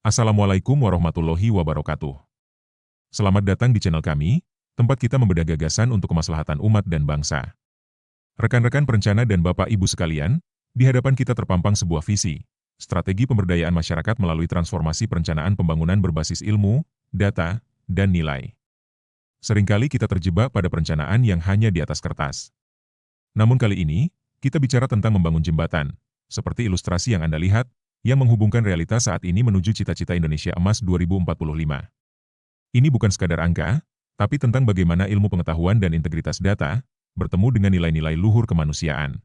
Assalamualaikum warahmatullahi wabarakatuh. Selamat datang di channel kami, tempat kita membedah gagasan untuk kemaslahatan umat dan bangsa. Rekan-rekan perencana dan Bapak Ibu sekalian, di hadapan kita terpampang sebuah visi, strategi pemberdayaan masyarakat melalui transformasi perencanaan pembangunan berbasis ilmu, data, dan nilai. Seringkali kita terjebak pada perencanaan yang hanya di atas kertas. Namun kali ini, kita bicara tentang membangun jembatan, seperti ilustrasi yang Anda lihat, yang menghubungkan realitas saat ini menuju cita-cita Indonesia Emas 2045. Ini bukan sekadar angka, tapi tentang bagaimana ilmu pengetahuan dan integritas data bertemu dengan nilai-nilai luhur kemanusiaan.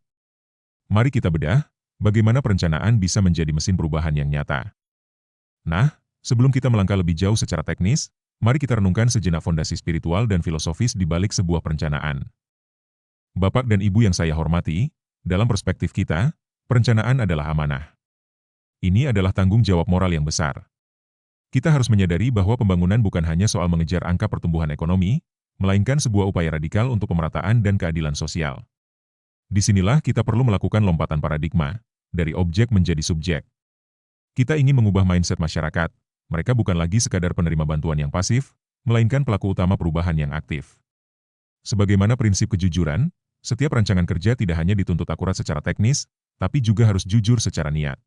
Mari kita bedah, bagaimana perencanaan bisa menjadi mesin perubahan yang nyata. Nah, sebelum kita melangkah lebih jauh secara teknis, mari kita renungkan sejenak fondasi spiritual dan filosofis di balik sebuah perencanaan. Bapak dan Ibu yang saya hormati, dalam perspektif kita, perencanaan adalah amanah. Ini adalah tanggung jawab moral yang besar. Kita harus menyadari bahwa pembangunan bukan hanya soal mengejar angka pertumbuhan ekonomi, melainkan sebuah upaya radikal untuk pemerataan dan keadilan sosial. Disinilah kita perlu melakukan lompatan paradigma, dari objek menjadi subjek. Kita ingin mengubah mindset masyarakat, mereka bukan lagi sekadar penerima bantuan yang pasif, melainkan pelaku utama perubahan yang aktif. Sebagaimana prinsip kejujuran, setiap rancangan kerja tidak hanya dituntut akurat secara teknis, tapi juga harus jujur secara niat.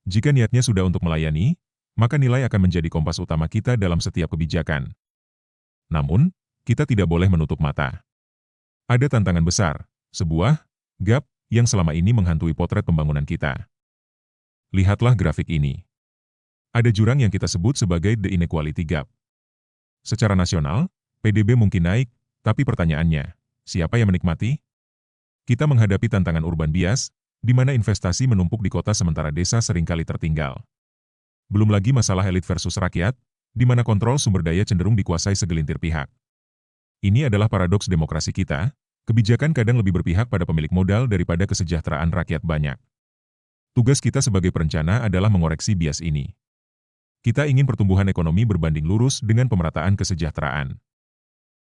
Jika niatnya sudah untuk melayani, maka nilai akan menjadi kompas utama kita dalam setiap kebijakan. Namun, kita tidak boleh menutup mata. Ada tantangan besar, sebuah gap yang selama ini menghantui potret pembangunan kita. Lihatlah grafik ini. Ada jurang yang kita sebut sebagai the inequality gap. Secara nasional, PDB mungkin naik, tapi pertanyaannya, siapa yang menikmati? Kita menghadapi tantangan urban bias, di mana investasi menumpuk di kota sementara desa seringkali tertinggal. Belum lagi masalah elit versus rakyat, di mana kontrol sumber daya cenderung dikuasai segelintir pihak. Ini adalah paradoks demokrasi kita, kebijakan kadang lebih berpihak pada pemilik modal daripada kesejahteraan rakyat banyak. Tugas kita sebagai perencana adalah mengoreksi bias ini. Kita ingin pertumbuhan ekonomi berbanding lurus dengan pemerataan kesejahteraan.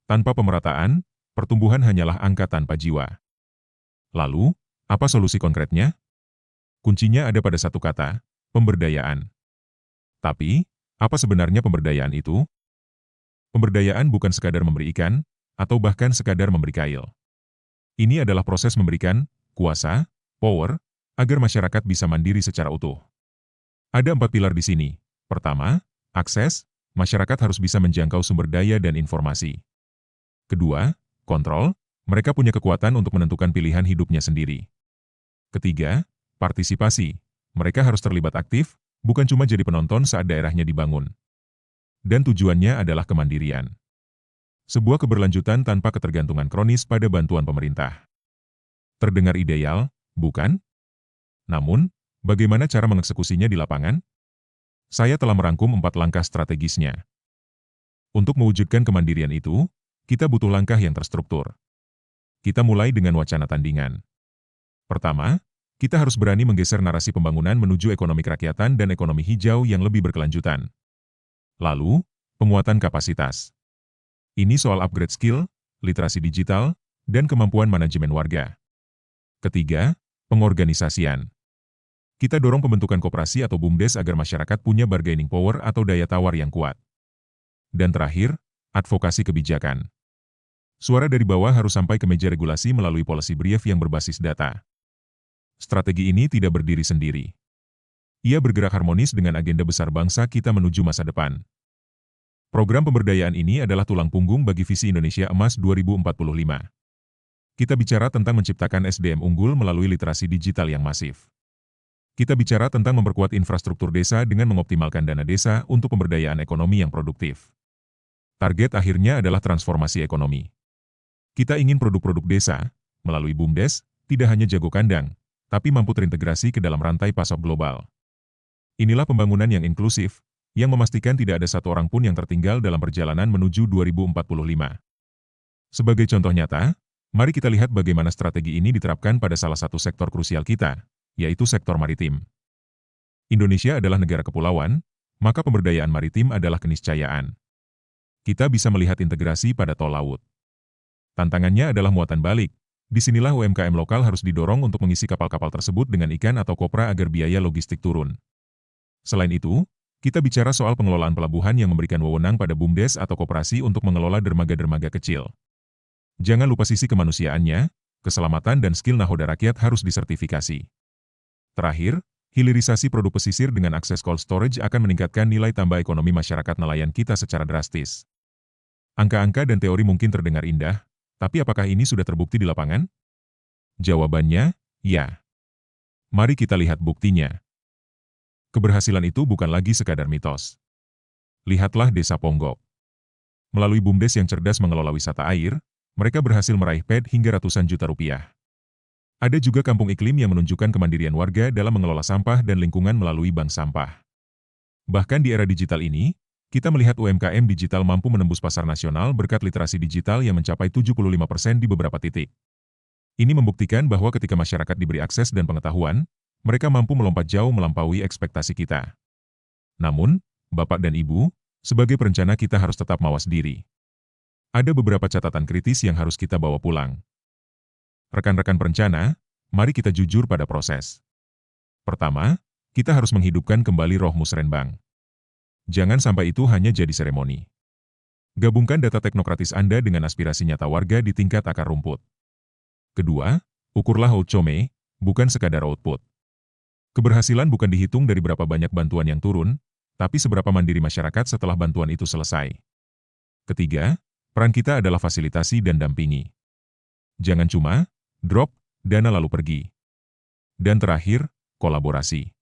Tanpa pemerataan, pertumbuhan hanyalah angka tanpa jiwa. Lalu, apa solusi konkretnya? Kuncinya ada pada satu kata, pemberdayaan. Tapi, apa sebenarnya pemberdayaan itu? Pemberdayaan bukan sekadar memberi ikan, atau bahkan sekadar memberi kail. Ini adalah proses memberikan kuasa, power, agar masyarakat bisa mandiri secara utuh. Ada 4 pilar di sini. Pertama, akses, masyarakat harus bisa menjangkau sumber daya dan informasi. Kedua, kontrol, mereka punya kekuatan untuk menentukan pilihan hidupnya sendiri. Ketiga, partisipasi. Mereka harus terlibat aktif, bukan cuma jadi penonton saat daerahnya dibangun. Dan tujuannya adalah kemandirian. Sebuah keberlanjutan tanpa ketergantungan kronis pada bantuan pemerintah. Terdengar ideal, bukan? Namun, bagaimana cara mengeksekusinya di lapangan? Saya telah merangkum 4 langkah strategisnya. Untuk mewujudkan kemandirian itu, kita butuh langkah yang terstruktur. Kita mulai dengan wacana tandingan. Pertama, kita harus berani menggeser narasi pembangunan menuju ekonomi kerakyatan dan ekonomi hijau yang lebih berkelanjutan. Lalu, penguatan kapasitas. Ini soal upgrade skill, literasi digital, dan kemampuan manajemen warga. Ketiga, pengorganisasian. Kita dorong pembentukan koperasi atau BUMDes agar masyarakat punya bargaining power atau daya tawar yang kuat. Dan terakhir, advokasi kebijakan. Suara dari bawah harus sampai ke meja regulasi melalui policy brief yang berbasis data. Strategi ini tidak berdiri sendiri. Ia bergerak harmonis dengan agenda besar bangsa kita menuju masa depan. Program pemberdayaan ini adalah tulang punggung bagi visi Indonesia Emas 2045. Kita bicara tentang menciptakan SDM unggul melalui literasi digital yang masif. Kita bicara tentang memperkuat infrastruktur desa dengan mengoptimalkan dana desa untuk pemberdayaan ekonomi yang produktif. Target akhirnya adalah transformasi ekonomi. Kita ingin produk-produk desa, melalui BUMDes, tidak hanya jago kandang, tapi mampu terintegrasi ke dalam rantai pasok global. Inilah pembangunan yang inklusif, yang memastikan tidak ada satu orang pun yang tertinggal dalam perjalanan menuju 2045. Sebagai contoh nyata, mari kita lihat bagaimana strategi ini diterapkan pada salah satu sektor krusial kita, yaitu sektor maritim. Indonesia adalah negara kepulauan, maka pemberdayaan maritim adalah keniscayaan. Kita bisa melihat integrasi pada tol laut. Tantangannya adalah muatan balik. Disinilah UMKM lokal harus didorong untuk mengisi kapal-kapal tersebut dengan ikan atau kopra agar biaya logistik turun. Selain itu, Kita bicara soal pengelolaan pelabuhan yang memberikan wewenang pada BUMDes atau koperasi untuk mengelola dermaga-dermaga kecil. Jangan lupa sisi kemanusiaannya, keselamatan dan skill nahoda rakyat harus disertifikasi. Terakhir, hilirisasi produk pesisir dengan akses cold storage akan meningkatkan nilai tambah ekonomi masyarakat nelayan kita secara drastis. Angka-angka dan teori mungkin terdengar indah, tapi apakah ini sudah terbukti di lapangan? Jawabannya, ya. Mari kita lihat buktinya. Keberhasilan itu bukan lagi sekadar mitos. Lihatlah Desa Ponggok. Melalui BUMDes yang cerdas mengelola wisata air, mereka berhasil meraih PED hingga ratusan juta rupiah. Ada juga kampung iklim yang menunjukkan kemandirian warga dalam mengelola sampah dan lingkungan melalui bank sampah. Bahkan di era digital ini, kita melihat UMKM digital mampu menembus pasar nasional berkat literasi digital yang mencapai 75% di beberapa titik. Ini membuktikan bahwa ketika masyarakat diberi akses dan pengetahuan, mereka mampu melompat jauh melampaui ekspektasi kita. Namun, Bapak dan Ibu, sebagai perencana kita harus tetap mawas diri. Ada beberapa catatan kritis yang harus kita bawa pulang. Rekan-rekan perencana, mari kita jujur pada proses. Pertama, kita harus menghidupkan kembali roh musrenbang. Jangan sampai itu hanya jadi seremoni. Gabungkan data teknokratis Anda dengan aspirasi nyata warga di tingkat akar rumput. Kedua, ukurlah outcome, bukan sekadar output. Keberhasilan bukan dihitung dari berapa banyak bantuan yang turun, tapi seberapa mandiri masyarakat setelah bantuan itu selesai. Ketiga, peran kita adalah fasilitasi dan dampingi. Jangan cuma drop dana lalu pergi. Dan terakhir, kolaborasi.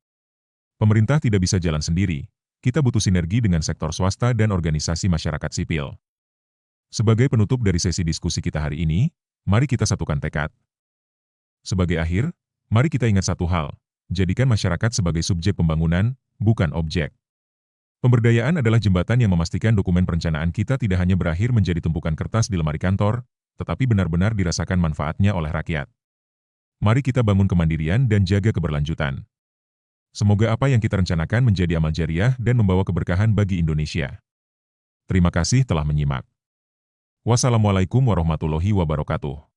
Pemerintah tidak bisa jalan sendiri, kita butuh sinergi dengan sektor swasta dan organisasi masyarakat sipil. Sebagai penutup dari sesi diskusi kita hari ini, mari kita satukan tekad. Sebagai akhir, mari kita ingat satu hal. Jadikan masyarakat sebagai subjek pembangunan, bukan objek. Pemberdayaan adalah jembatan yang memastikan dokumen perencanaan kita tidak hanya berakhir menjadi tumpukan kertas di lemari kantor, tetapi benar-benar dirasakan manfaatnya oleh rakyat. Mari kita bangun kemandirian dan jaga keberlanjutan. Semoga apa yang kita rencanakan menjadi amal jariah dan membawa keberkahan bagi Indonesia. Terima kasih telah menyimak. Wassalamualaikum warahmatullahi wabarakatuh.